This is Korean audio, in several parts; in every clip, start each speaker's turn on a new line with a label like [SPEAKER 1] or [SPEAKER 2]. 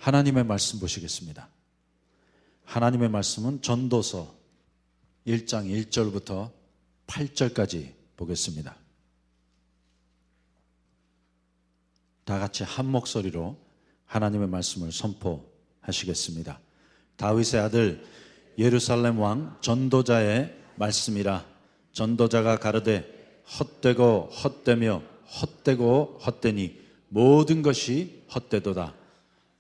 [SPEAKER 1] 하나님의 말씀 보시겠습니다. 하나님의 말씀은 전도서 1장 1절부터 8절까지 보겠습니다. 다 같이 한 목소리로 하나님의 말씀을 선포하시겠습니다. 다윗의 아들 예루살렘 왕 전도자의 말씀이라. 전도자가 가로되 헛되고 헛되며 헛되고 헛되니 모든 것이 헛되도다.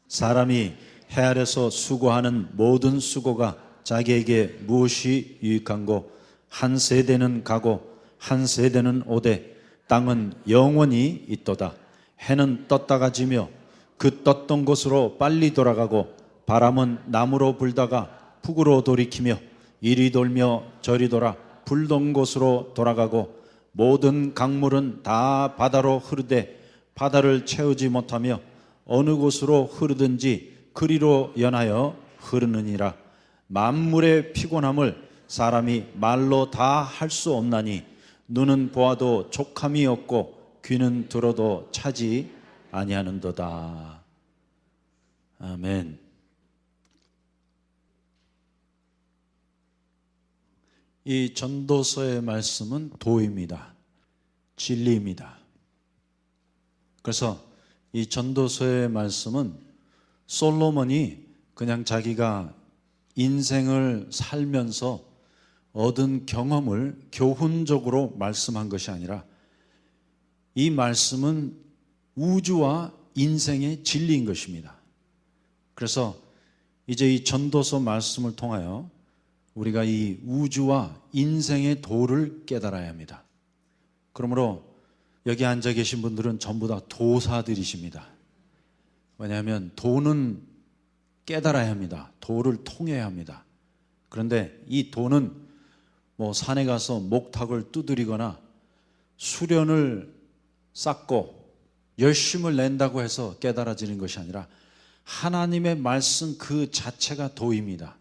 [SPEAKER 1] 사람이 해 아래서 수고하는 모든 수고가 자기에게 무엇이 유익한고, 한 세대는 가고 한 세대는 오되 땅은 영원히 있도다. 해는 떴다가 지며 그 떴던 곳으로 빨리 돌아가고, 바람은 남으로 불다가 북으로 돌이키며 이리 돌며 저리 돌아 불던 곳으로 돌아가고, 모든 강물은 다 바다로 흐르되 바다를 채우지 못하며 어느 곳으로 흐르든지 그리로 연하여 흐르느니라. 만물의 피곤함을 사람이 말로 다 할 수 없나니, 눈은 보아도 족함이 없고 귀는 들어도 차지 아니하는도다. 아멘. 이 전도서의 말씀은 도입니다. 진리입니다. 그래서 이 전도서의 말씀은 솔로몬이 그냥 자기가 인생을 살면서 얻은 경험을 교훈적으로 말씀한 것이 아니라, 이 말씀은 우주와 인생의 진리인 것입니다. 그래서 이제 이 전도서 말씀을 통하여 우리가 이 우주와 인생의 도를 깨달아야 합니다. 그러므로 여기 앉아 계신 분들은 전부 다 도사들이십니다. 왜냐하면 도는 깨달아야 합니다. 도를 통해야 합니다. 그런데 이 도는 뭐 산에 가서 목탁을 두드리거나 수련을 쌓고 열심을 낸다고 해서 깨달아지는 것이 아니라, 하나님의 말씀 그 자체가 도입니다.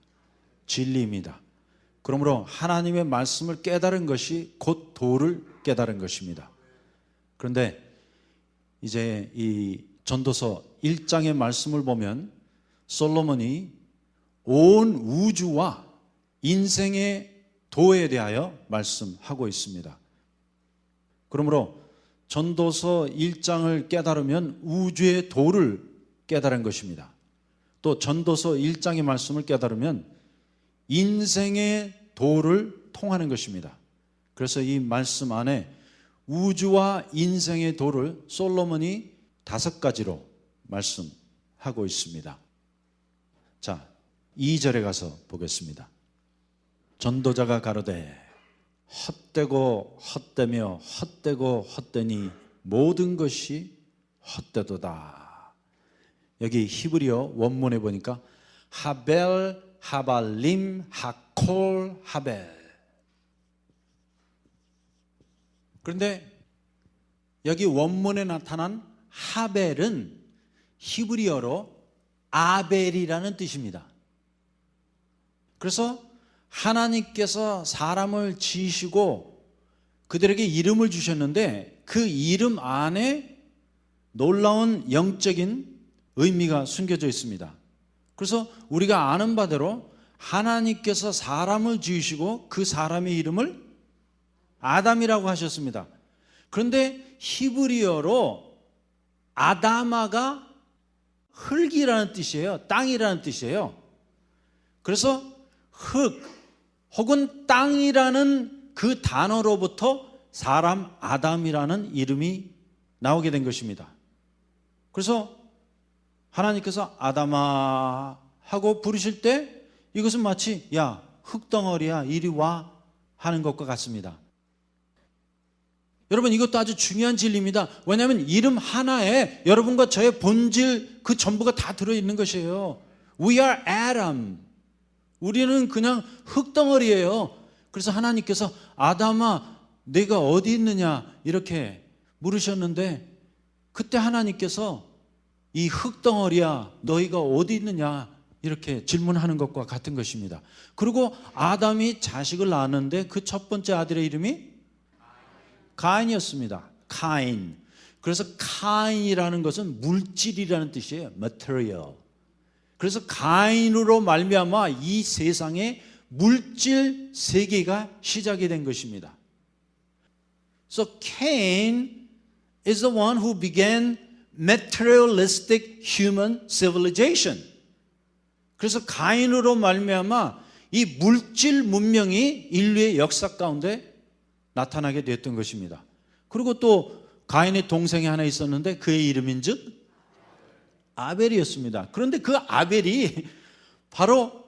[SPEAKER 1] 진리입니다. 그러므로 하나님의 말씀을 깨달은 것이 곧 도를 깨달은 것입니다. 그런데 이제 이 전도서 1장의 말씀을 보면 솔로몬이 온 우주와 인생의 도에 대하여 말씀하고 있습니다. 그러므로 전도서 1장을 깨달으면 우주의 도를 깨달은 것입니다. 또 전도서 1장의 말씀을 깨달으면 인생의 도를 통하는 것입니다. 그래서 이 말씀 안에 우주와 인생의 도를 솔로몬이 5가지로 말씀하고 있습니다. 자, 2절에 가서 보겠습니다. 전도자가 가로되 헛되고 헛되며 헛되고 헛되니 모든 것이 헛되도다. 여기 히브리어 원문에 보니까 하벨, 하발림, 하콜, 하벨. 그런데 여기 원문에 나타난 하벨은 히브리어로 아벨이라는 뜻입니다. 그래서 하나님께서 사람을 지으시고 그들에게 이름을 주셨는데, 그 이름 안에 놀라운 영적인 의미가 숨겨져 있습니다. 그래서 우리가 아는 바대로 하나님께서 사람을 지으시고 그 사람의 이름을 아담이라고 하셨습니다. 그런데 히브리어로 아다마가 흙이라는 뜻이에요. 땅이라는 뜻이에요. 그래서 흙 혹은 땅이라는 그 단어로부터 사람 아담이라는 이름이 나오게 된 것입니다. 그래서 하나님께서 아담아 하고 부르실 때 이것은 마치 야 흙덩어리야 이리 와 하는 것과 같습니다. 여러분, 이것도 아주 중요한 진리입니다. 왜냐하면 이름 하나에 여러분과 저의 본질 그 전부가 다 들어있는 것이에요. We are Adam. 우리는 그냥 흙덩어리예요. 그래서 하나님께서 아담아 네가 어디 있느냐 이렇게 물으셨는데, 그때 하나님께서 이 흙덩어리야 너희가 어디 있느냐 이렇게 질문하는 것과 같은 것입니다. 그리고 아담이 자식을 낳았는데 그 첫 번째 아들의 이름이 가인이었습니다. 카인. 그래서 카인이라는 것은 물질이라는 뜻이에요. material. 그래서 가인으로 말미암아 이 세상에 물질 세계가 시작이 된 것입니다. So Cain is the one who began materialistic human civilization. 그래서 가인으로 말미암아 이 물질 문명이 인류의 역사 가운데 나타나게 되었던 것입니다. 그리고 또 가인의 동생이 하나 있었는데 그의 이름인즉 아벨이었습니다. 그런데 그 아벨이 바로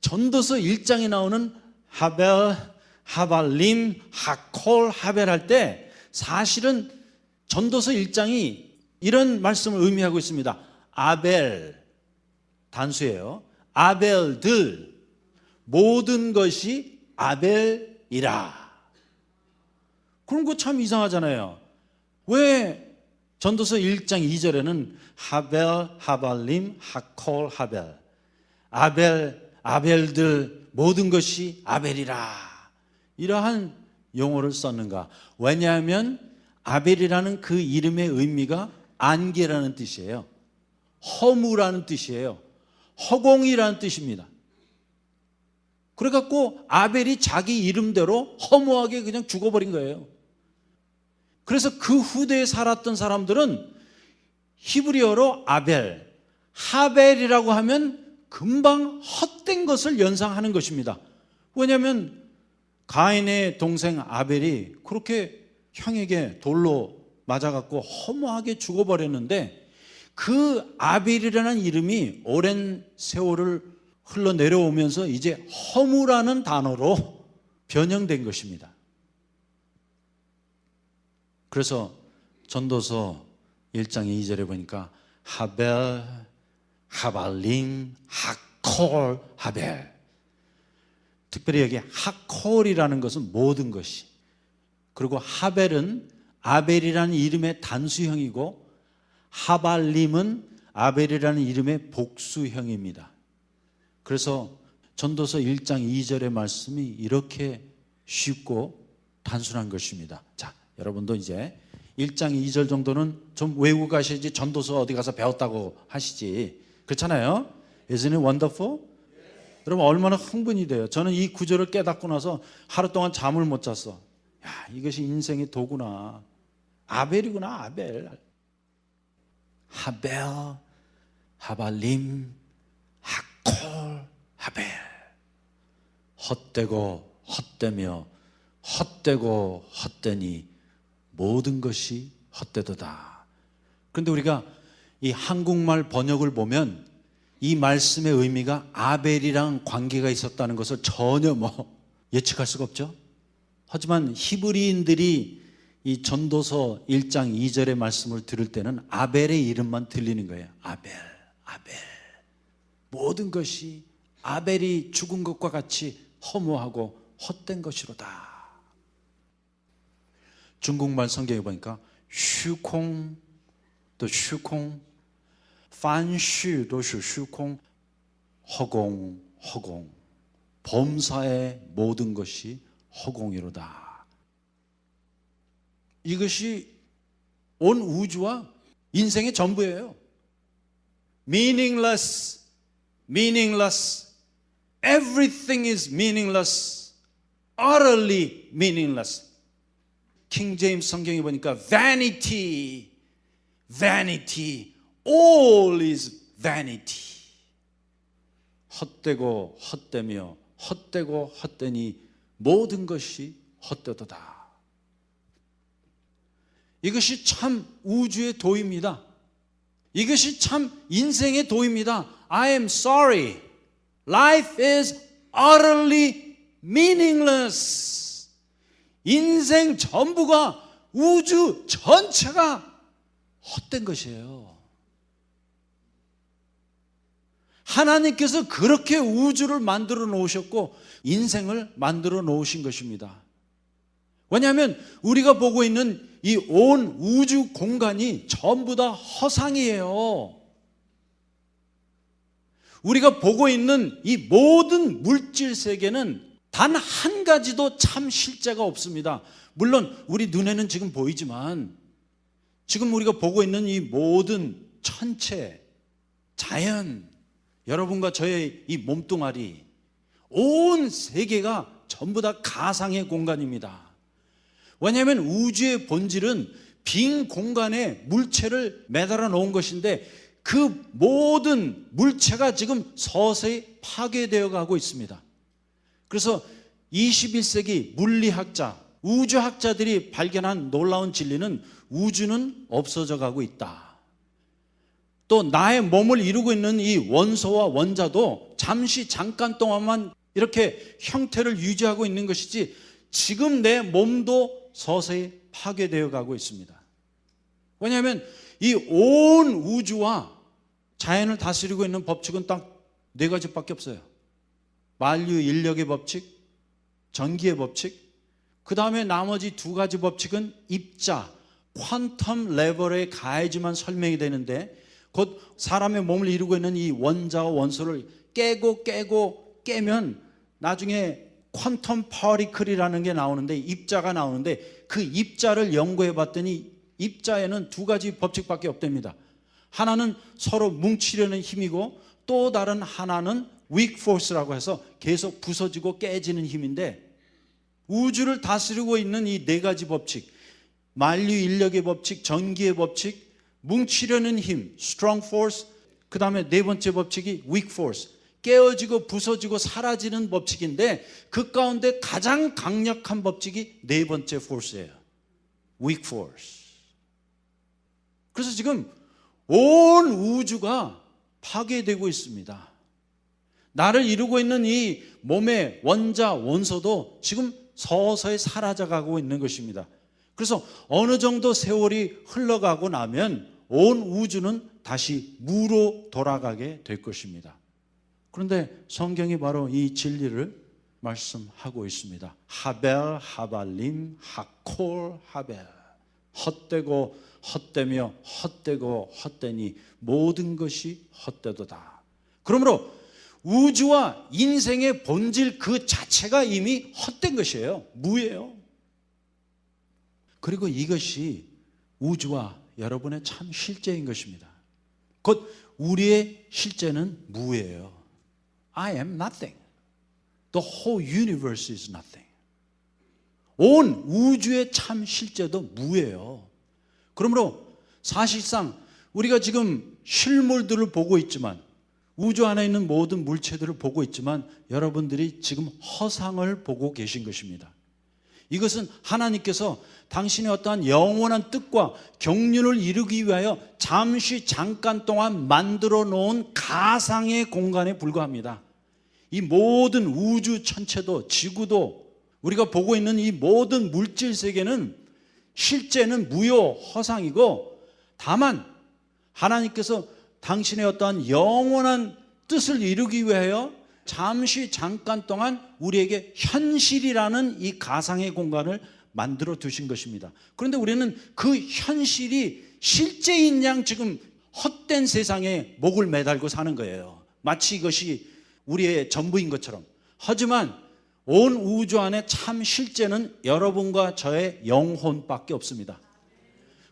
[SPEAKER 1] 전도서 1장에 나오는 하벨, 하발림, 하콜, 하벨 할 때 사실은 전도서 1장이 이런 말씀을 의미하고 있습니다. 아벨, 단수예요. 아벨들, 모든 것이 아벨이라. 그런 거 참 이상하잖아요. 왜 전도서 1장 2절에는 하벨, 하발림, 하콜, 하벨, 아벨, 아벨들 모든 것이 아벨이라 이러한 용어를 썼는가? 왜냐하면 아벨이라는 그 이름의 의미가 안개라는 뜻이에요. 허무라는 뜻이에요. 허공이라는 뜻입니다. 그래갖고 아벨이 자기 이름대로 허무하게 그냥 죽어버린 거예요. 그래서 그 후대에 살았던 사람들은 히브리어로 아벨, 하벨이라고 하면 금방 헛된 것을 연상하는 것입니다. 왜냐하면 가인의 동생 아벨이 그렇게 형에게 돌로 맞아갖고 허무하게 죽어버렸는데 그 아벨이라는 이름이 오랜 세월을 흘러내려오면서 이제 허무라는 단어로 변형된 것입니다. 그래서 전도서 1장 2절에 보니까 하벨, 하발림, 하콜, 하벨. 특별히 여기 하콜이라는 것은 모든 것이, 그리고 하벨은 아벨이라는 이름의 단수형이고 하발림은 아벨이라는 이름의 복수형입니다. 그래서 전도서 1장 2절의 말씀이 이렇게 쉽고 단순한 것입니다. 자, 여러분도 이제 1장 2절 정도는 좀 외우고 가셔야지 전도서 어디 가서 배웠다고 하시지. 그렇잖아요? Isn't it wonderful? 여러분 얼마나 흥분이 돼요. 저는 이 구절을 깨닫고 나서 하루 동안 잠을 못 잤어. 야, 이것이 인생의 도구나. 아벨이구나, 아벨. 하벨, 하발림, 하콜, 하벨. 헛되고 헛되며 헛되고 헛되니 모든 것이 헛되도다. 그런데 우리가 이 한국말 번역을 보면 이 말씀의 의미가 아벨이랑 관계가 있었다는 것을 전혀 예측할 수가 없죠. 하지만 히브리인들이 이 전도서 1장 2절의 말씀을 들을 때는 아벨의 이름만 들리는 거예요. 아벨, 아벨. 모든 것이 아벨이 죽은 것과 같이 허무하고 헛된 것이로다. 중국말 성경에 보니까虚空또虚空 凡事都是虚空 허공, 허공. 범사의 모든 것이 허공이로다. 이것이 온 우주와 인생의 전부예요. Meaningless, meaningless. Everything is meaningless. Utterly meaningless. 킹 제임스 성경에 보니까 vanity, vanity. All is vanity. 헛되고 헛되며 헛되고 헛되니 모든 것이 헛되도다. 이것이 참 우주의 도입니다. 이것이 참 인생의 도입니다. I am sorry. Life is utterly meaningless. 인생 전부가, 우주 전체가 헛된 것이에요. 하나님께서 그렇게 우주를 만들어 놓으셨고 인생을 만들어 놓으신 것입니다. 왜냐하면 우리가 보고 있는 이 온 우주 공간이 전부 다 허상이에요. 우리가 보고 있는 이 모든 물질 세계는 단 한 가지도 참 실제가 없습니다. 물론 우리 눈에는 지금 보이지만 지금 우리가 보고 있는 이 모든 천체, 자연, 여러분과 저의 이 몸뚱아리, 온 세계가 전부 다 가상의 공간입니다. 왜냐하면 우주의 본질은 빈 공간에 물체를 매달아 놓은 것인데 그 모든 물체가 지금 서서히 파괴되어 가고 있습니다. 그래서 21세기 물리학자, 우주학자들이 발견한 놀라운 진리는 우주는 없어져 가고 있다. 또 나의 몸을 이루고 있는 이 원소와 원자도 잠깐 동안만 이렇게 형태를 유지하고 있는 것이지 지금 내 몸도 서서히 파괴되어 가고 있습니다. 왜냐하면 이 온 우주와 자연을 다스리고 있는 법칙은 딱 4가지밖에 없어요. 만유 인력의 법칙, 전기의 법칙, 그 다음에 나머지 2가지 법칙은 입자, 퀀텀 레벨에 가해지만 설명이 되는데 곧 사람의 몸을 이루고 있는 이 원자와 원소를 깨면 나중에 퀀텀 파티클이라는 게 나오는데 입자가 나오는데 그 입자를 연구해 봤더니 입자에는 2가지 법칙밖에 없답니다. 하나는 서로 뭉치려는 힘이고 또 다른 하나는 weak force라고 해서 계속 부서지고 깨지는 힘인데 우주를 다스리고 있는 이 4가지 법칙, 만유 인력의 법칙, 전기의 법칙, 뭉치려는 힘, strong force, 그 다음에 4번째 법칙이 weak force, 깨어지고 부서지고 사라지는 법칙인데 그 가운데 가장 강력한 법칙이 4번째 force예요. weak force. 그래서 지금 온 우주가 파괴되고 있습니다. 나를 이루고 있는 이 몸의 원자, 원소도 지금 서서히 사라져가고 있는 것입니다. 그래서 어느 정도 세월이 흘러가고 나면 온 우주는 다시 무로 돌아가게 될 것입니다. 그런데 성경이 바로 이 진리를 말씀하고 있습니다. 하벨, 하발림, 하콜, 하벨. 헛되고 헛되며 헛되고 헛되니 모든 것이 헛되도다. 그러므로 우주와 인생의 본질 그 자체가 이미 헛된 것이에요. 무예요. 그리고 이것이 우주와 여러분의 참 실제인 것입니다. 곧 우리의 실제는 무예요. I am nothing. The whole universe is nothing. 온 우주의 참 실제도 무예요. 그러므로 사실상 우리가 지금 실물들을 보고 있지만 우주 안에 있는 모든 물체들을 보고 있지만 여러분들이 지금 허상을 보고 계신 것입니다. 이것은 하나님께서 당신의 어떠한 영원한 뜻과 경륜을 이루기 위하여 잠깐 동안 만들어 놓은 가상의 공간에 불과합니다. 이 모든 우주 전체도 지구도 우리가 보고 있는 이 모든 물질 세계는 실제는 무효 허상이고 다만 하나님께서 당신의 어떠한 영원한 뜻을 이루기 위하여 잠깐 동안 우리에게 현실이라는 이 가상의 공간을 만들어 두신 것입니다. 그런데 우리는 그 현실이 실제인 양 지금 헛된 세상에 목을 매달고 사는 거예요. 마치 이것이 우리의 전부인 것처럼. 하지만 온 우주 안에 참 실제는 여러분과 저의 영혼밖에 없습니다.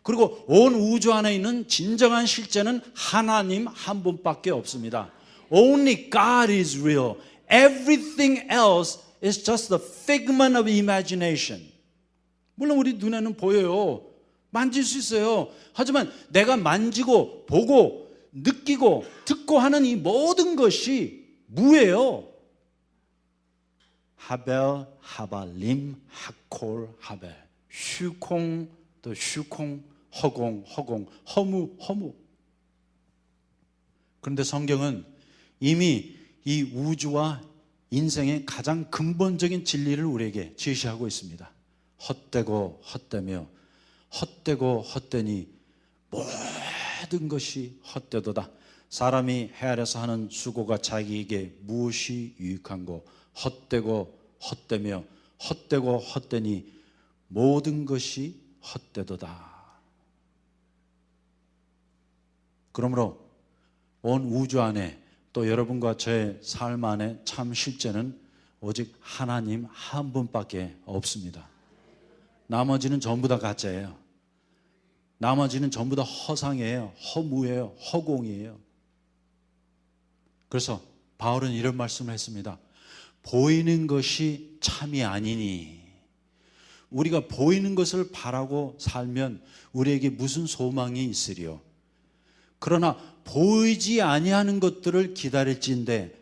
[SPEAKER 1] 그리고 온 우주 안에 있는 진정한 실제는 하나님 한 분밖에 없습니다. Only God is real. Everything else is just the figment of imagination. 물론 우리 눈에는 보여요. 만질 수 있어요. 하지만 내가 만지고 보고 느끼고 듣고 하는 이 모든 것이 무예요. 하벨, 하발림, 하콜, 하벨.虚空, 또虚空, 허공, 허무. 그런데 성경은 이미 이 우주와 인생의 가장 근본적인 진리를 우리에게 제시하고 있습니다. 헛되고 헛되며 헛되고 헛되니 모든 것이 헛되도다. 사람이 헤아려서 하는 수고가 자기에게 무엇이 유익한고 헛되고 헛되며 헛되고 헛되니 모든 것이 헛되도다. 그러므로 온 우주 안에 또 여러분과 저의 삶 안에 참 실제는 오직 하나님 한 분밖에 없습니다. 나머지는 전부 다 가짜예요. 나머지는 전부 다 허상이에요. 허무예요. 허공이에요. 그래서 바울은 이런 말씀을 했습니다. 보이는 것이 참이 아니니. 우리가 보이는 것을 바라고 살면 우리에게 무슨 소망이 있으리요. 그러나 보이지 아니하는 것들을 기다릴진대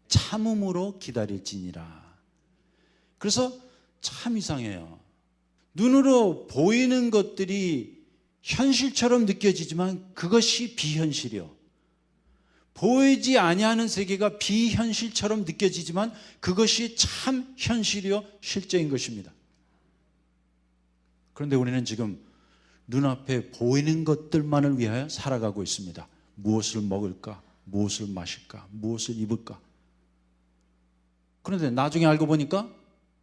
[SPEAKER 1] 참음으로 기다릴지니라. 그래서 참 이상해요. 눈으로 보이는 것들이 현실처럼 느껴지지만 그것이 비현실이요. 보이지 아니하는 세계가 비현실처럼 느껴지지만 그것이 참 현실이요 실제인 것입니다. 그런데 우리는 지금 눈앞에 보이는 것들만을 위하여 살아가고 있습니다. 무엇을 먹을까? 무엇을 마실까? 무엇을 입을까? 그런데 나중에 알고 보니까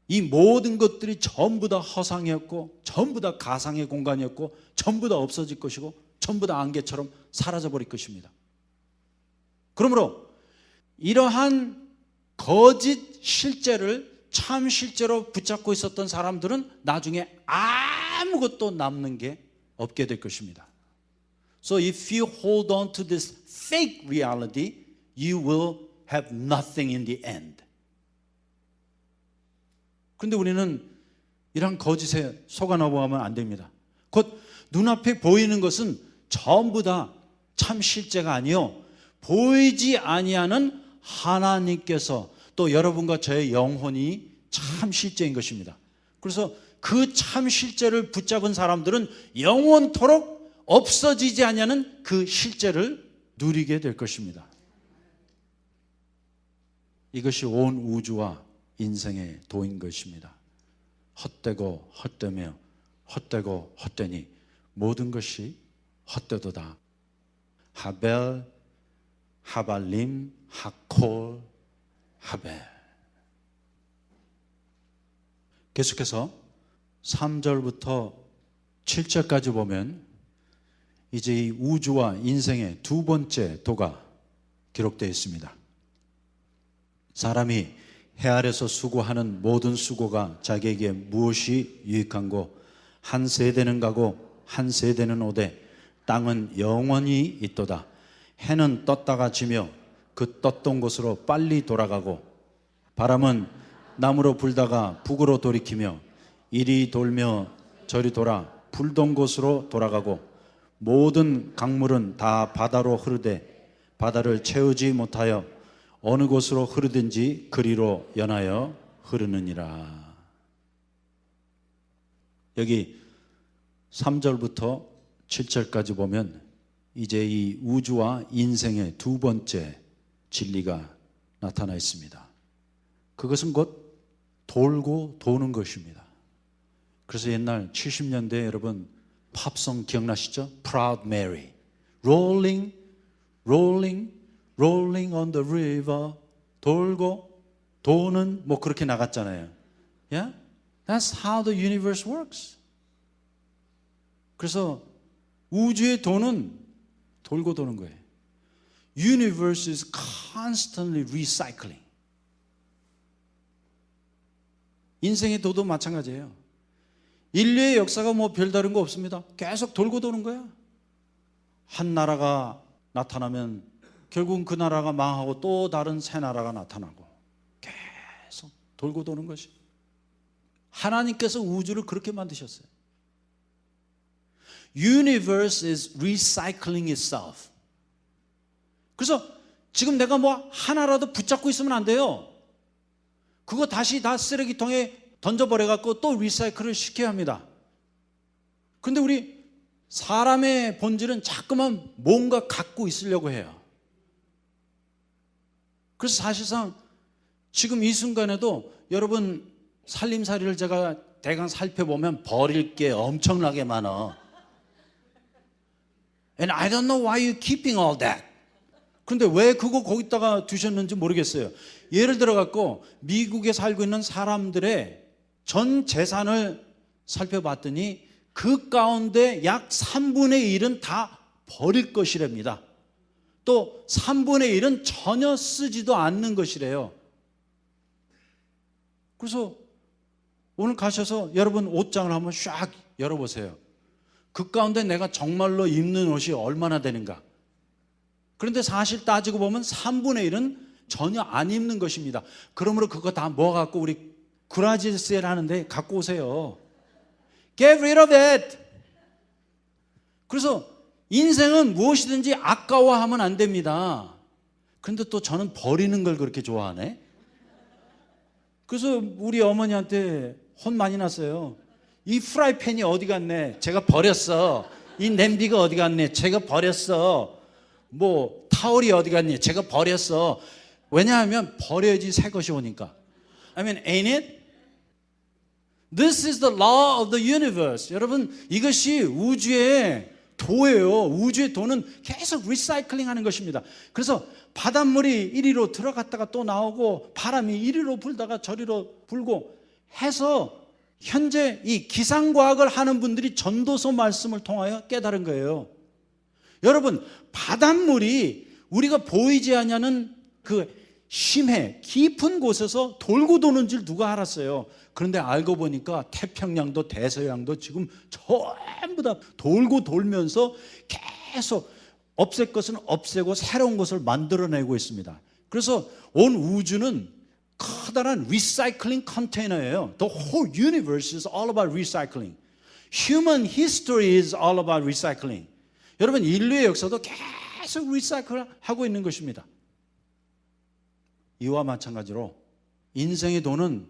[SPEAKER 1] 이 모든 것들이 전부 다 허상이었고 전부 다 가상의 공간이었고 전부 다 없어질 것이고 전부 다 안개처럼 사라져버릴 것입니다. 그러므로 이러한 거짓 실제를 참 실제로 붙잡고 있었던 사람들은 나중에 아무것도 남는 게 없게 될 것입니다. So if you hold on to this fake reality, you will have nothing in the end. 그런데 우리는 이런 거짓에 속아 넘어가면 안 됩니다. 곧 눈앞에 보이는 것은 전부 다 참 실제가 아니요 보이지 아니하는 하나님께서 또 여러분과 저의 영혼이 참 실제인 것입니다. 그래서 그 참 실제를 붙잡은 사람들은 영원토록 없어지지 아니하는 그 실제를 누리게 될 것입니다. 이것이 온 우주와 인생의 도인 것입니다. 헛되고 헛되며 헛되고 헛되니 모든 것이 헛되도다. 하벨, 하발림, 하콜, 하벨. 계속해서 3절부터 7절까지 보면 이제 이 우주와 인생의 두 번째 도가 기록되어 있습니다. 사람이 해 아래서 수고하는 모든 수고가 자기에게 무엇이 유익한고 한 세대는 가고 한 세대는 오되 땅은 영원히 있도다. 해는 떴다가 지며 그 떴던 곳으로 빨리 돌아가고 바람은 남으로 불다가 북으로 돌이키며 이리 돌며 저리 돌아 불던 곳으로 돌아가고 모든 강물은 다 바다로 흐르되 바다를 채우지 못하여 어느 곳으로 흐르든지 그리로 연하여 흐르느니라. 여기 3절부터 7절까지 보면 이제 이 우주와 인생의 두 번째 진리가 나타나 있습니다. 그것은 곧 돌고 도는 것입니다. 그래서 옛날 70년대 여러분 팝송 기억나시죠? Proud Mary, Rolling, Rolling, Rolling on the river. 돌고 도는 뭐 그렇게 나갔잖아요. Yeah? That's how the universe works. 그래서 우주의 도는 돌고 도는 거예요. Universe is constantly recycling. 인생의 도도 마찬가지예요. 인류의 역사가 뭐 별다른 거 없습니다. 계속 돌고 도는 거야. 한 나라가 나타나면 결국은 그 나라가 망하고 또 다른 새 나라가 나타나고 계속 돌고 도는 것이. 하나님께서 우주를 그렇게 만드셨어요. Universe is recycling itself. 그래서 지금 내가 뭐 하나라도 붙잡고 있으면 안 돼요. 그거 다시 다 쓰레기통에 던져버려갖고 또 리사이클을 시켜야 합니다. 그런데 우리 사람의 본질은 자꾸만 뭔가 갖고 있으려고 해요. 그래서 사실상 지금 이 순간에도 여러분 살림살이를 제가 대강 살펴보면 버릴 게 엄청나게 많아. And I don't know why you're keeping all that. 근데 왜 그거 거기다가 두셨는지 모르겠어요. 예를 들어 갖고 미국에 살고 있는 사람들의 전 재산을 살펴봤더니 그 가운데 약 3분의 1은 다 버릴 것이랍니다. 또 3분의 1은 전혀 쓰지도 않는 것이래요. 그래서 오늘 가셔서 여러분 옷장을 한번 쫙 열어보세요. 그 가운데 내가 정말로 입는 옷이 얼마나 되는가. 그런데 사실 따지고 보면 3분의 1은 전혀 안 입는 것입니다. 그러므로 그거 다 모아갖고 우리 구라지 세일 하는데 갖고 오세요. Get rid of it. 그래서 인생은 무엇이든지 아까워하면 안 됩니다. 그런데 또 저는 버리는 걸 그렇게 좋아하네. 그래서 우리 어머니한테 혼 많이 났어요. 이 프라이팬이 어디 갔네? 제가 버렸어. 이 냄비가 어디 갔네? 제가 버렸어. 뭐 타월이 어디 갔니? 제가 버렸어. 왜냐하면 버려야지 새 것이 오니까. I mean, ain't it? This is the law of the universe. 여러분, 이것이 우주의 도예요. 우주의 도는 계속 리사이클링 하는 것입니다. 그래서 바닷물이 이리로 들어갔다가 또 나오고 바람이 이리로 불다가 저리로 불고 해서 현재 이 기상과학을 하는 분들이 전도서 말씀을 통하여 깨달은 거예요. 여러분, 바닷물이 우리가 보이지 않는 그 심해 깊은 곳에서 돌고 도는 줄 누가 알았어요. 그런데 알고 보니까 태평양도 대서양도 지금 전부 다 돌고 돌면서 계속 없앨 것은 없애고 새로운 것을 만들어내고 있습니다. 그래서 온 우주는 커다란 리사이클링 컨테이너예요. The whole universe is all about recycling. Human history is all about recycling. 여러분, 인류의 역사도 계속 리사이클 하고 있는 것입니다. 이와 마찬가지로 인생의 도는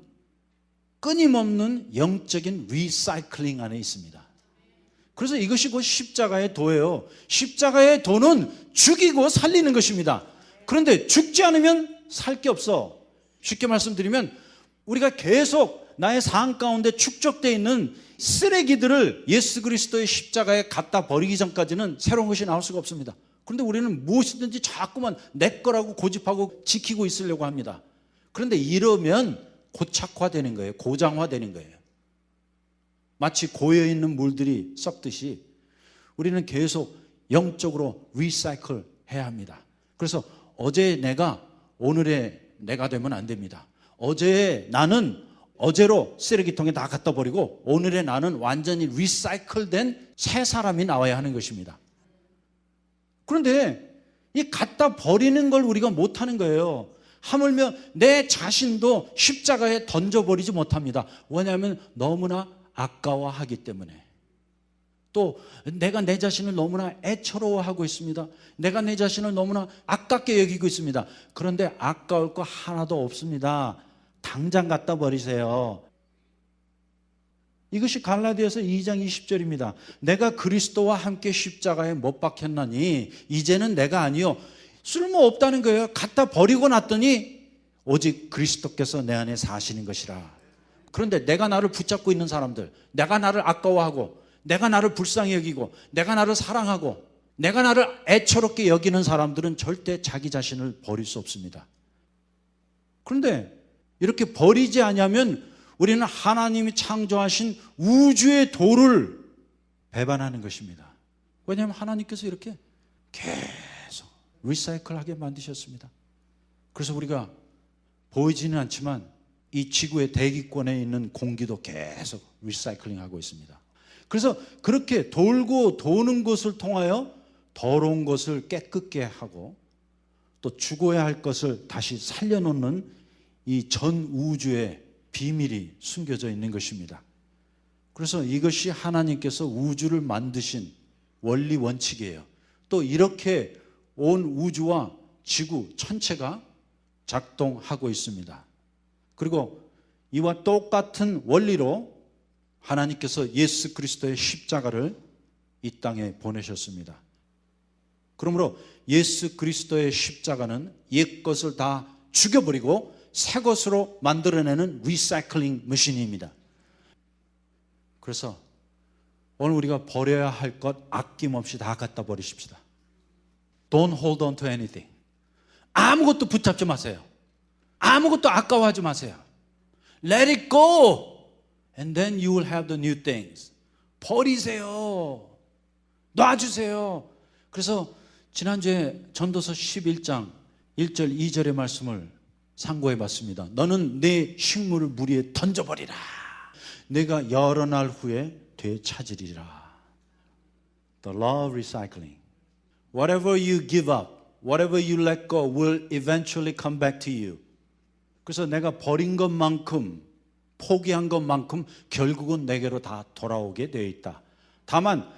[SPEAKER 1] 끊임없는 영적인 리사이클링 안에 있습니다. 그래서 이것이 곧 십자가의 도예요. 십자가의 도는 죽이고 살리는 것입니다. 그런데 죽지 않으면 살 게 없어. 쉽게 말씀드리면 우리가 계속 나의 삶 가운데 축적되어 있는 쓰레기들을 예수 그리스도의 십자가에 갖다 버리기 전까지는 새로운 것이 나올 수가 없습니다. 그런데 우리는 무엇이든지 자꾸만 내 거라고 고집하고 지키고 있으려고 합니다. 그런데 이러면 고착화되는 거예요. 고장화되는 거예요. 마치 고여있는 물들이 썩듯이 우리는 계속 영적으로 리사이클 해야 합니다. 그래서 어제의 내가 오늘의 내가 되면 안 됩니다. 어제의 나는 어제로 쓰레기통에 다 갖다 버리고 오늘의 나는 완전히 리사이클된 새 사람이 나와야 하는 것입니다. 그런데 이 갖다 버리는 걸 우리가 못하는 거예요. 하물며 내 자신도 십자가에 던져버리지 못합니다. 왜냐하면 너무나 아까워하기 때문에. 또 내가 내 자신을 너무나 애처로워하고 있습니다. 내가 내 자신을 너무나 아깝게 여기고 있습니다. 그런데 아까울 거 하나도 없습니다. 당장 갖다 버리세요. 이것이 갈라디아서 2장 20절입니다. 내가 그리스도와 함께 십자가에 못 박혔나니 이제는 내가 아니요 쓸모없다는 거예요. 갖다 버리고 났더니 오직 그리스도께서 내 안에 사시는 것이라. 그런데 내가 나를 붙잡고 있는 사람들, 내가 나를 아까워하고 내가 나를 불쌍히 여기고 내가 나를 사랑하고 내가 나를 애처롭게 여기는 사람들은 절대 자기 자신을 버릴 수 없습니다. 그런데 이렇게 버리지 않으면 우리는 하나님이 창조하신 우주의 도를 배반하는 것입니다. 왜냐하면 하나님께서 이렇게 계속 리사이클하게 만드셨습니다. 그래서 우리가 보이지는 않지만 이 지구의 대기권에 있는 공기도 계속 리사이클링하고 있습니다. 그래서 그렇게 돌고 도는 것을 통하여 더러운 것을 깨끗게 하고 또 죽어야 할 것을 다시 살려놓는 이 전 우주의 비밀이 숨겨져 있는 것입니다. 그래서 이것이 하나님께서 우주를 만드신 원리 원칙이에요. 또 이렇게 온 우주와 지구 전체가 작동하고 있습니다. 그리고 이와 똑같은 원리로 하나님께서 예수 그리스도의 십자가를 이 땅에 보내셨습니다. 그러므로 예수 그리스도의 십자가는 옛 것을 다 죽여버리고 새 것으로 만들어내는 리사이클링 머신입니다. 그래서 오늘 우리가 버려야 할 것 아낌없이 다 갖다 버리십시다. Don't hold on to anything. 아무것도 붙잡지 마세요. 아무것도 아까워하지 마세요. Let it go. And then you will have the new things. 버리세요. 놔주세요. 그래서 지난주에 전도서 11장 1절 2절의 말씀을 상고해 봤습니다. 너는 내 식물을 물 위에 던져버리라. 내가 여러 날 후에 되찾으리라. The law of recycling. Whatever you give up, whatever you let go will eventually come back to you. 그래서 내가 버린 것만큼, 포기한 것만큼 결국은 내게로 다 돌아오게 되어 있다. 다만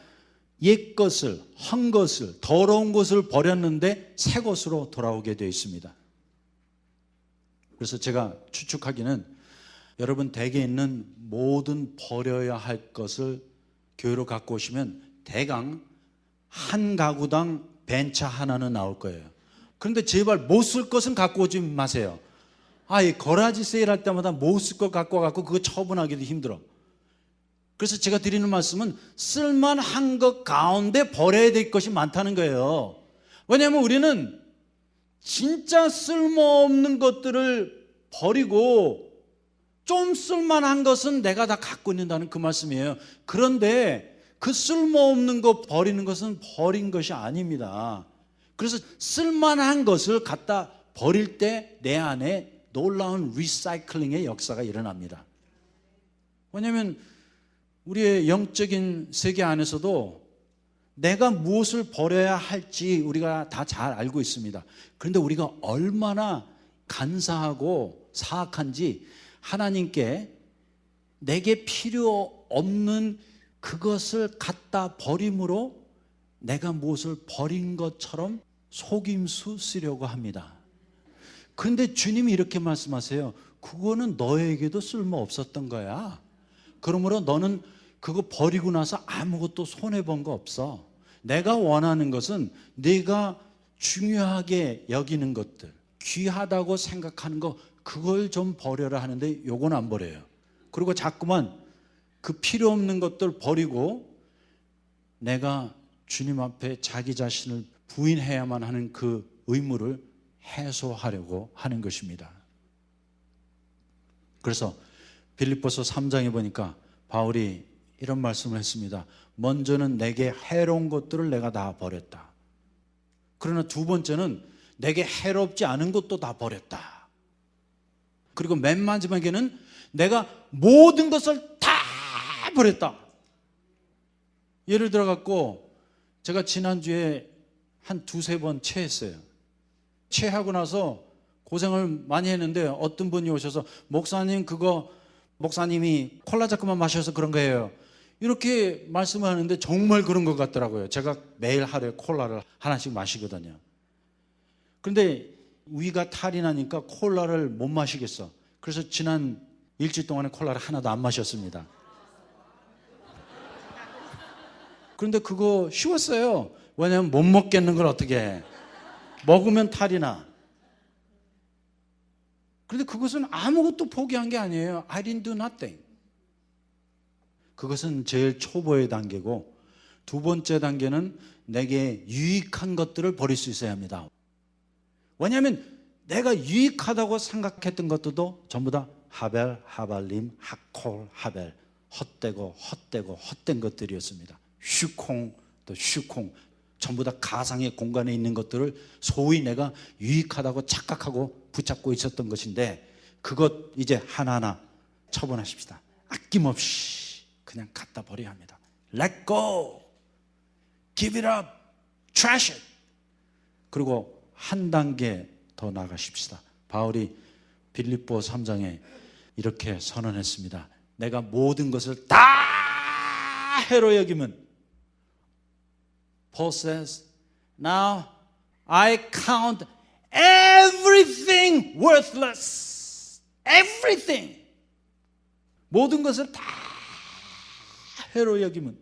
[SPEAKER 1] 옛 것을, 한 것을, 더러운 것을 버렸는데 새 것으로 돌아오게 되어 있습니다. 그래서 제가 추측하기는 여러분 댁에 있는 모든 버려야 할 것을 교회로 갖고 오시면 대강 한 가구당 벤차 하나는 나올 거예요. 그런데 제발 못 쓸 것은 갖고 오지 마세요. 이 거라지 세일할 때마다 못 쓸 것 갖고 와갖고 그거 처분하기도 힘들어. 그래서 제가 드리는 말씀은 쓸만한 것 가운데 버려야 될 것이 많다는 거예요. 왜냐하면 우리는 진짜 쓸모없는 것들을 버리고 좀 쓸만한 것은 내가 다 갖고 있는다는 그 말씀이에요. 그런데 그 쓸모없는 거 버리는 것은 버린 것이 아닙니다. 그래서 쓸만한 것을 갖다 버릴 때 내 안에 놀라운 리사이클링의 역사가 일어납니다. 왜냐하면 우리의 영적인 세계 안에서도 내가 무엇을 버려야 할지 우리가 다 잘 알고 있습니다. 그런데 우리가 얼마나 간사하고 사악한지 하나님께 내게 필요 없는 그것을 갖다 버림으로 내가 무엇을 버린 것처럼 속임수 쓰려고 합니다. 그런데 주님이 이렇게 말씀하세요. 그거는 너에게도 쓸모없었던 거야. 그러므로 너는 그거 버리고 나서 아무것도 손해본 거 없어. 내가 원하는 것은 네가 중요하게 여기는 것들, 귀하다고 생각하는 거, 그걸 좀 버려라 하는데 요건 안 버려요. 그리고 자꾸만 그 필요 없는 것들 버리고 내가 주님 앞에 자기 자신을 부인해야만 하는 그 의무를 해소하려고 하는 것입니다. 그래서 빌립보서 3장에 보니까 바울이 이런 말씀을 했습니다. 먼저는 내게 해로운 것들을 내가 다 버렸다. 그러나 두 번째는 내게 해롭지 않은 것도 다 버렸다. 그리고 맨 마지막에는 내가 모든 것을 다 버렸다. 예를 들어 갖고 제가 지난주에 한 두세 번 체했어요. 체하고 나서 고생을 많이 했는데 어떤 분이 오셔서 목사님 그거 목사님이 콜라 자꾸만 마셔서 그런 거예요. 이렇게 말씀을 하는데 정말 그런 것 같더라고요. 제가 매일 하루에 콜라를 하나씩 마시거든요. 그런데 위가 탈이 나니까 콜라를 못 마시겠어. 그래서 지난 일주일 동안에 콜라를 하나도 안 마셨습니다. 그런데 그거 쉬웠어요. 왜냐하면 못 먹겠는 걸 어떻게 해. 먹으면 탈이 나. 그런데 그것은 아무것도 포기한 게 아니에요. I didn't do nothing. 그것은 제일 초보의 단계고, 두 번째 단계는 내게 유익한 것들을 버릴 수 있어야 합니다. 왜냐하면 내가 유익하다고 생각했던 것들도 전부 다 하벨, 하발림, 하콜, 하벨, 헛된 것들이었습니다. 슈콩, 또 슈콩, 전부 다 가상의 공간에 있는 것들을 소위 내가 유익하다고 착각하고 붙잡고 있었던 것인데, 그것 이제 하나하나 처분하십시다. 아낌없이 그냥 갖다 버려야 합니다. Let go, give it up, trash it. 그리고 한 단계 더 나가십시다. 바울이 빌립보 3장에 이렇게 선언했습니다. 내가 모든 것을 다 해로 여기면, Paul says, now I count everything worthless. Everything. 모든 것을 다 해로 여기면.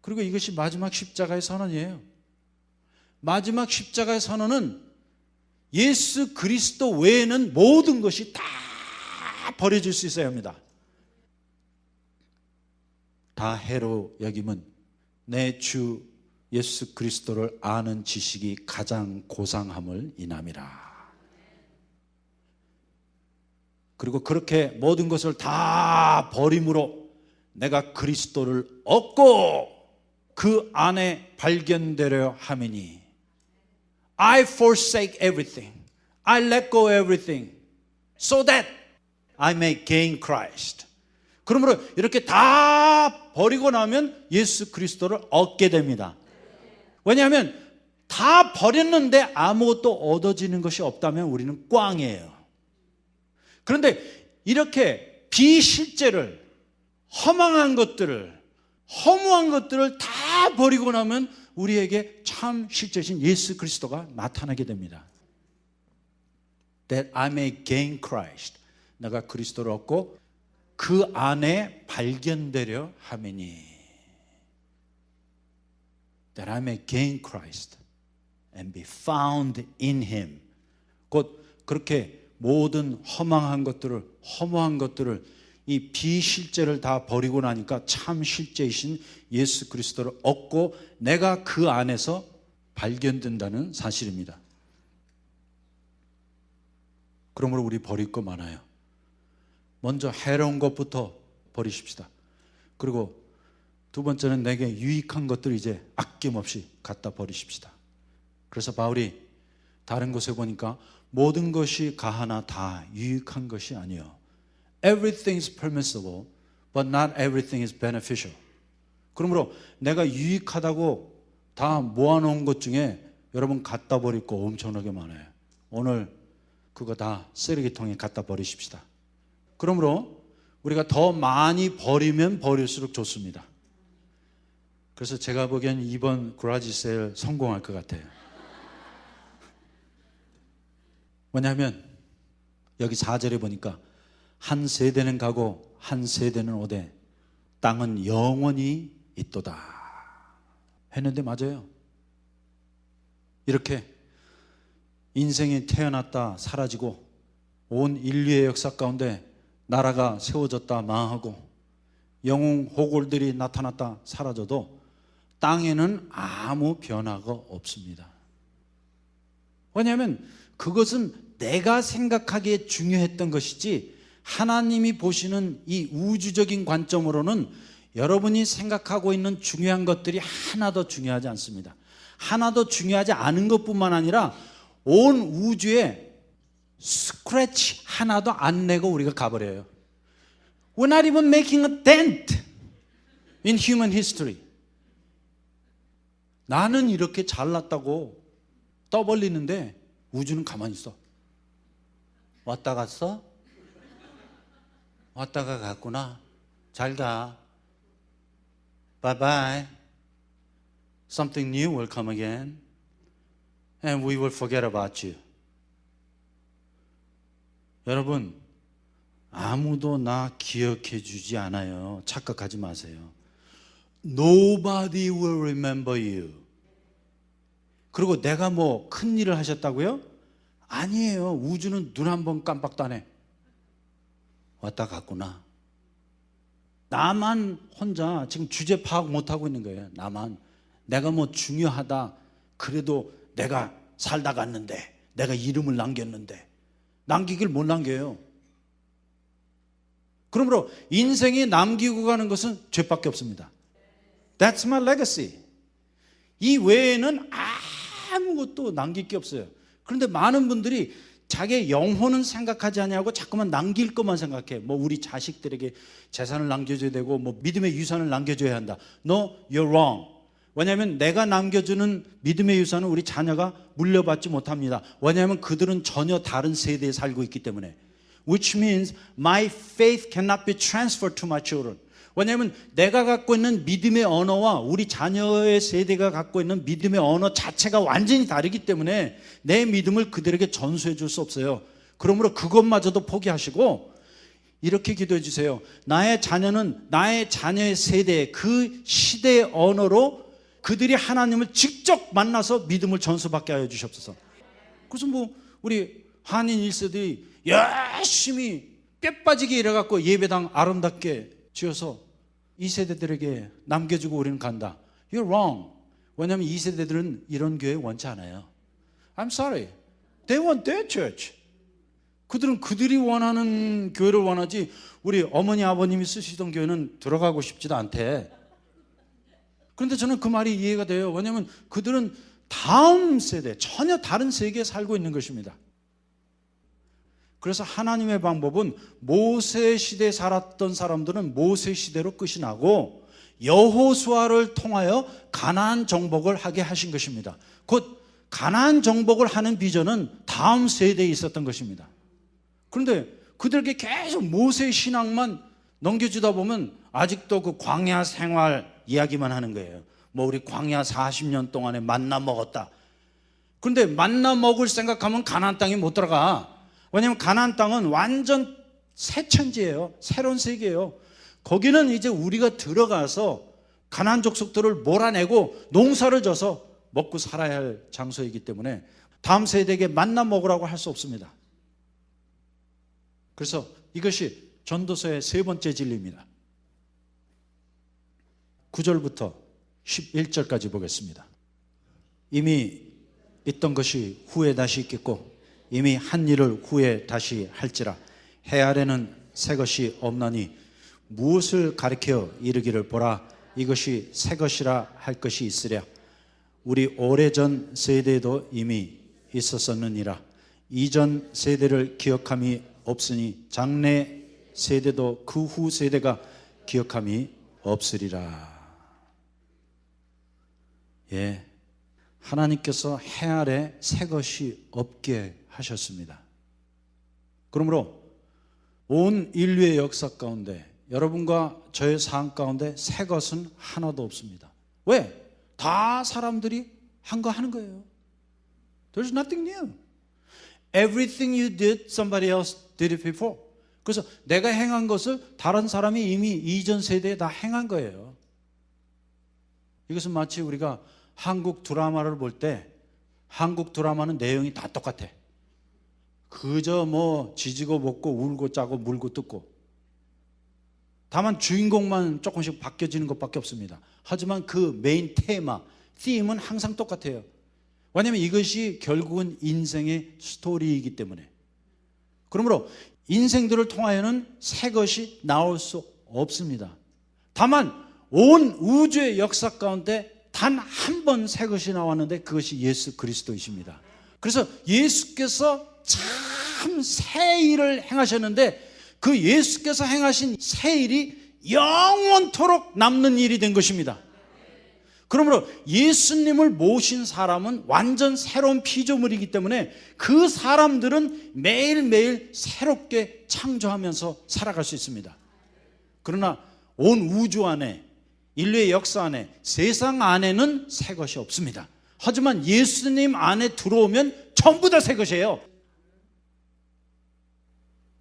[SPEAKER 1] 그리고 이것이 마지막 십자가의 선언이에요. 마지막 십자가의 선언은 예수 그리스도 외에는 모든 것이 다 버려질 수 있어야 합니다. 다 해로 여김은 내 주 예수 그리스도를 아는 지식이 가장 고상함을 인함이라. 그리고 그렇게 모든 것을 다 버림으로 내가 그리스도를 얻고 그 안에 발견되려 함이니, I forsake everything, I let go everything, so that I may gain Christ. 그러므로 이렇게 다 버리고 나면 예수 그리스도를 얻게 됩니다. 왜냐하면 다 버렸는데 아무것도 얻어지는 것이 없다면 우리는 꽝이에요. 그런데 이렇게 비실제를, 허망한 것들을, 허무한 것들을 다 버리고 나면 우리에게 참 실제신 예수 그리스도가 나타나게 됩니다. That I may gain Christ. 내가 그리스도를 얻고 그 안에 발견되려 함이니. That I may gain Christ and be found in Him. 곧 그렇게 모든 허망한 것들을, 허무한 것들을, 이 비실제를 다 버리고 나니까 참 실제이신 예수 그리스도를 얻고 내가 그 안에서 발견된다는 사실입니다. 그러므로 우리 버릴 거 많아요. 먼저 해로운 것부터 버리십시다. 그리고 두 번째는 내게 유익한 것들 이제 아낌없이 갖다 버리십시다. 그래서 바울이 다른 곳에 보니까 모든 것이 가하나 다 유익한 것이 아니요. Everything is permissible, but not everything is beneficial. 그러므로 내가 유익하다고 다 모아놓은 것 중에 여러분 갖다 버릴 거 엄청나게 많아요. 오늘 그거 다 쓰레기통에 갖다 버리십시다. 그러므로 우리가 더 많이 버리면 버릴수록 좋습니다. 그래서 제가 보기엔 이번 그라지 세일 성공할 것 같아요. 왜냐하면 여기 4절에 보니까 한 세대는 가고 한 세대는 오되 땅은 영원히 있도다 했는데 맞아요. 이렇게 인생이 태어났다 사라지고 온 인류의 역사 가운데 나라가 세워졌다 망하고 영웅 호골들이 나타났다 사라져도 땅에는 아무 변화가 없습니다. 왜냐하면 그것은 내가 생각하기에 중요했던 것이지 하나님이 보시는 이 우주적인 관점으로는 여러분이 생각하고 있는 중요한 것들이 하나도 중요하지 않습니다. 하나도 중요하지 않은 것뿐만 아니라 온 우주에 스크래치 하나도 안 내고 우리가 가버려요. We're not even making a dent in human history. 나는 이렇게 잘났다고 떠벌리는데 우주는 가만히 있어. 왔다 갔어? 왔다가 갔구나. 잘 가. Bye bye. Something new will come again. And we will forget about you. 여러분, 아무도 나 기억해 주지 않아요. 착각하지 마세요. Nobody will remember you. 그리고 내가 뭐 큰 일을 하셨다고요? 아니에요. 우주는 눈 한 번 깜빡도 안 해. 왔다 갔구나. 나만 혼자 지금 주제 파악 못하고 있는 거예요. 나만. 내가 뭐 중요하다. 그래도 내가 살다 갔는데, 내가 이름을 남겼는데 남기길 못 남겨요. 그러므로 인생이 남기고 가는 것은 죄밖에 없습니다. That's my legacy. 이 외에는 아무것도 남길 게 없어요. 그런데 많은 분들이 자기의 영혼은 생각하지 않냐고 자꾸만 남길 것만 생각해. 뭐 우리 자식들에게 재산을 남겨줘야 되고 뭐 믿음의 유산을 남겨줘야 한다. No, you're wrong. 왜냐하면 내가 남겨주는 믿음의 유산은 우리 자녀가 물려받지 못합니다. 왜냐하면 그들은 전혀 다른 세대에 살고 있기 때문에. Which means my faith cannot be transferred to my children. 왜냐하면 내가 갖고 있는 믿음의 언어와 우리 자녀의 세대가 갖고 있는 믿음의 언어 자체가 완전히 다르기 때문에 내 믿음을 그들에게 전수해 줄 수 없어요. 그러므로 그것마저도 포기하시고 이렇게 기도해 주세요. 나의 자녀는 나의 자녀의 세대 그 시대의 언어로 그들이 하나님을 직접 만나서 믿음을 전수받게 하여 주시옵소서. 그래서 뭐 우리 한인 1세들이 열심히 뼈 빠지게 일해갖고 예배당 아름답게 지어서 2세대들에게 남겨주고 우리는 간다. You're wrong. 왜냐하면 2세대들은 이런 교회 원치 않아요. I'm sorry. They want their church. 그들은 그들이 원하는 교회를 원하지 우리 어머니 아버님이 쓰시던 교회는 들어가고 싶지도 않대. 그런데 저는 그 말이 이해가 돼요. 왜냐하면 그들은 다음 세대, 전혀 다른 세계에 살고 있는 것입니다. 그래서 하나님의 방법은 모세 시대에 살았던 사람들은 모세 시대로 끝이 나고 여호수아를 통하여 가나안 정복을 하게 하신 것입니다. 곧 가나안 정복을 하는 비전은 다음 세대에 있었던 것입니다. 그런데 그들에게 계속 모세 신앙만 넘겨주다 보면 아직도 그 광야 생활 이야기만 하는 거예요. 뭐 우리 광야 40년 동안에 만나 먹었다. 그런데 만나 먹을 생각하면 가나안 땅에 못 들어가. 왜냐하면 가나안 땅은 완전 새 천지예요. 새로운 세계예요. 거기는 이제 우리가 들어가서 가나안 족속들을 몰아내고 농사를 져서 먹고 살아야 할 장소이기 때문에 다음 세대에게 만나 먹으라고 할 수 없습니다. 그래서 이것이 전도서의 세 번째 진리입니다. 9절부터 11절까지 보겠습니다. 이미 있던 것이 후에 다시 있겠고 이미 한 일을 후에 다시 할지라 해 아래는 새 것이 없나니 무엇을 가리켜 이르기를 보라 이것이 새 것이라 할 것이 있으랴 우리 오래전 세대에도 이미 있었었느니라 이전 세대를 기억함이 없으니 장래 세대도 그 후 세대가 기억함이 없으리라. 예, 하나님께서 해 아래 새 것이 없게 하셨습니다. 그러므로 온 인류의 역사 가운데 여러분과 저의 삶 가운데 새 것은 하나도 없습니다. 왜? 다 사람들이 한 거 하는 거예요. There's nothing new. Everything you did, somebody else did it before. 그래서 내가 행한 것을 다른 사람이 이미 이전 세대에 다 행한 거예요. 이것은 마치 우리가 한국 드라마를 볼 때 한국 드라마는 내용이 다 똑같아. 그저 뭐 지지고 볶고 울고 짜고 물고 뜯고 다만 주인공만 조금씩 바뀌어지는 것밖에 없습니다. 하지만 그 메인 테마, 팀은 항상 똑같아요. 왜냐하면 이것이 결국은 인생의 스토리이기 때문에. 그러므로 인생들을 통하여는 새 것이 나올 수 없습니다. 다만 온 우주의 역사 가운데 단 한 번 새 것이 나왔는데 그것이 예수 그리스도이십니다. 그래서 예수께서 참 새 일을 행하셨는데 그 예수께서 행하신 새 일이 영원토록 남는 일이 된 것입니다. 그러므로 예수님을 모신 사람은 완전 새로운 피조물이기 때문에 그 사람들은 매일매일 새롭게 창조하면서 살아갈 수 있습니다. 그러나 온 우주 안에 인류의 역사 안에 세상 안에는 새 것이 없습니다. 하지만 예수님 안에 들어오면 전부 다 새 것이에요.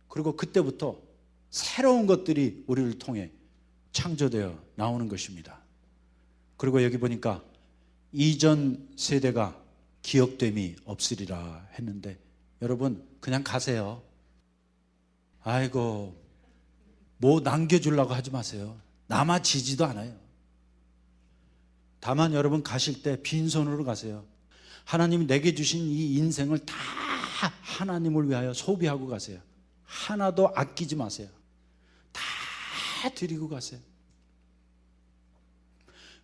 [SPEAKER 1] 그리고 그때부터 새로운 것들이 우리를 통해 창조되어 나오는 것입니다. 그리고 여기 보니까 이전 세대가 기억됨이 없으리라 했는데 여러분 그냥 가세요. 아이고 뭐 남겨주려고 하지 마세요. 남아지지도 않아요. 다만 여러분 가실 때 빈손으로 가세요. 하나님이 내게 주신 이 인생을 다 하나님을 위하여 소비하고 가세요. 하나도 아끼지 마세요. 다 드리고 가세요.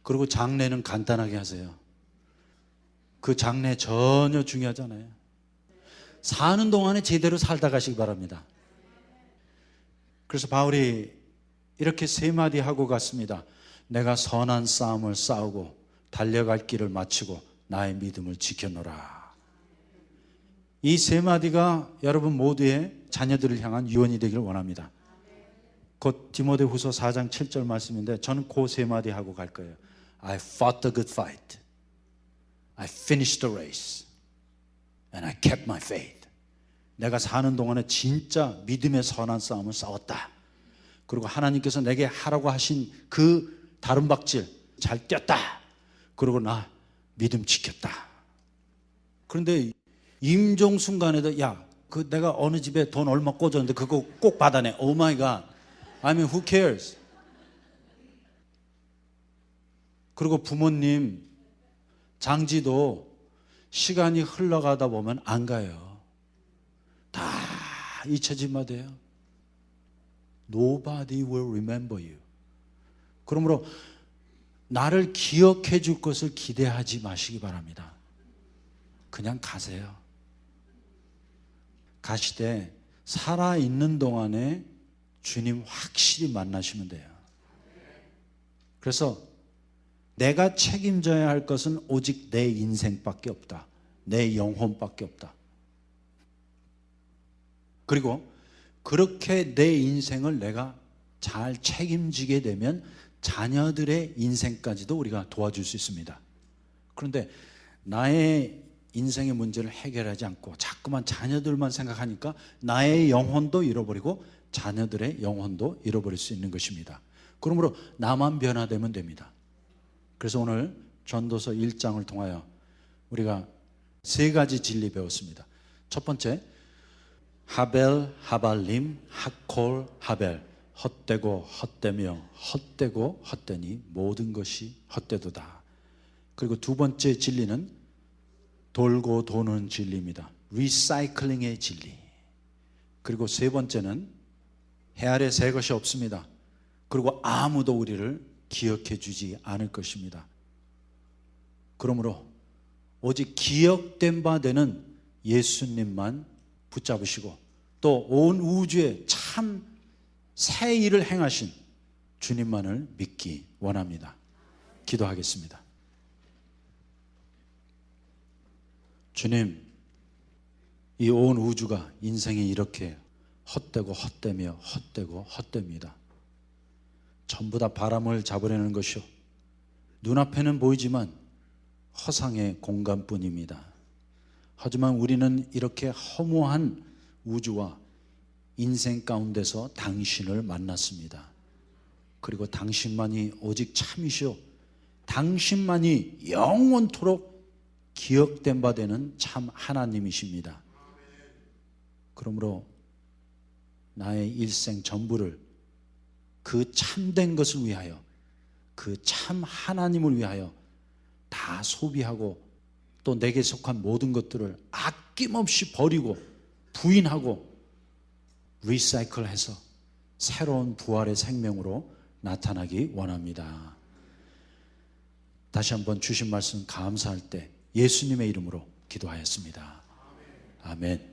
[SPEAKER 1] 그리고 장례는 간단하게 하세요. 그 장례 전혀 중요하잖아요. 사는 동안에 제대로 살다 가시기 바랍니다. 그래서 바울이 이렇게 세 마디 하고 갔습니다. 내가 선한 싸움을 싸우고 달려갈 길을 마치고 나의 믿음을 지켜노라. 이 세 마디가 여러분 모두의 자녀들을 향한 유언이 되기를 원합니다. 곧 디모데후서 4장 7절 말씀인데 저는 그 세 마디 하고 갈 거예요. I fought the good fight. I finished the race. And I kept my faith. 내가 사는 동안에 진짜 믿음의 선한 싸움을 싸웠다. 그리고 하나님께서 내게 하라고 하신 그 다름박질 잘 뛰었다. 그리고 나 믿음 지켰다. 그런데 임종 순간에도 야, 그 내가 어느 집에 돈 얼마 꽂았는데 그거 꼭 받아내. Oh my God. I mean, who cares? 그리고 부모님, 장지도 시간이 흘러가다 보면 안 가요. 다 잊혀지면 돼요. Nobody will remember you. 그러므로 나를 기억해 줄 것을 기대하지 마시기 바랍니다. 그냥 가세요. 가시되 살아있는 동안에 주님 확실히 만나시면 돼요. 그래서 내가 책임져야 할 것은 오직 내 인생밖에 없다. 내 영혼밖에 없다. 그리고 그렇게 내 인생을 내가 잘 책임지게 되면 자녀들의 인생까지도 우리가 도와줄 수 있습니다. 그런데 나의 인생의 문제를 해결하지 않고 자꾸만 자녀들만 생각하니까 나의 영혼도 잃어버리고 자녀들의 영혼도 잃어버릴 수 있는 것입니다. 그러므로 나만 변화되면 됩니다. 그래서 오늘 전도서 1장을 통하여 우리가 3가지 진리 배웠습니다. 첫 번째, 하벨, 하발림, 하콜, 하벨. 헛되고 헛되며 헛되고 헛되니 모든 것이 헛되도다. 그리고 두 번째 진리는 돌고 도는 진리입니다. 리사이클링의 진리. 그리고 세 번째는 해 아래 새 것이 없습니다. 그리고 아무도 우리를 기억해 주지 않을 것입니다. 그러므로 오직 기억된 바 되는 예수님만 붙잡으시고 또 온 우주에 참 새 일을 행하신 주님만을 믿기 원합니다. 기도하겠습니다. 주님, 이 온 우주가 인생이 이렇게 헛되고 헛되며 헛되고 헛됩니다. 전부 다 바람을 잡으려는 것이요, 눈앞에는 보이지만 허상의 공간뿐입니다. 하지만 우리는 이렇게 허무한 우주와 인생 가운데서 당신을 만났습니다. 그리고 당신만이 오직 참이시오, 당신만이 영원토록 기억된 바 되는 참 하나님이십니다. 그러므로 나의 일생 전부를 그 참된 것을 위하여, 그 참 하나님을 위하여 다 소비하고 또 내게 속한 모든 것들을 아낌없이 버리고 부인하고 리사이클해서 새로운 부활의 생명으로 나타나기 원합니다. 다시 한번 주신 말씀 감사할 때 예수님의 이름으로 기도하였습니다. 아멘.